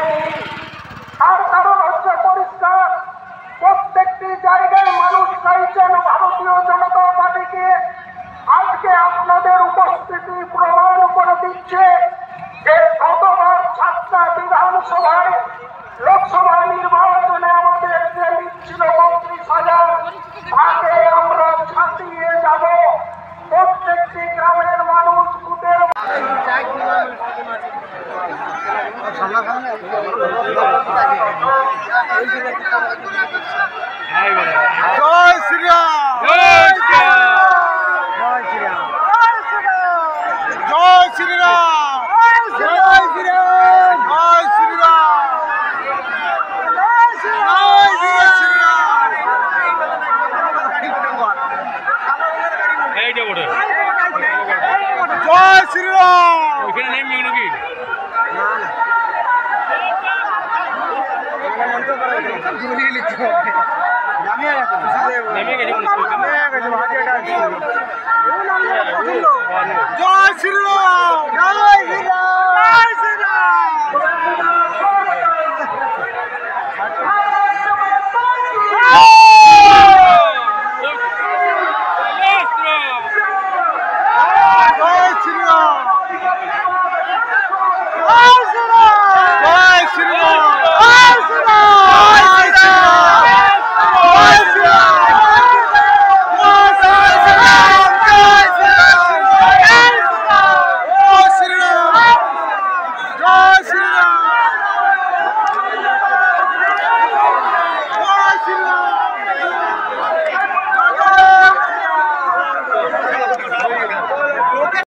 হয়নি। তার কারণ হচ্ছে পরিষ্কার, প্রত্যেকটি জায়গায় মানুষ চাইছেন ভারতীয় জনতা পার্টিকে। আজকে আপনাদের উপস্থিতি প্রমাণ করে দিচ্ছে যে গতবার 7টা বিধানসভায় লোকসভা নির্বাচনে আমাদের যে ছিল 32,000, তাকে আমরা ছাপিয়ে যাব। প্রত্যেকটি গ্রামের মানুষ বুথের জয় শ্রীরাম, জয় শ্রীরাম, জয় শ্রীরাম, জয় শ্রীরাম, জয় শ্রীরাম, জয় শ্রীরাম, জয় শ্রীরাম। এইটা বড় জয় শ্রীরাম। ওখানে নেমে নাকি জয় শ্রীরাম।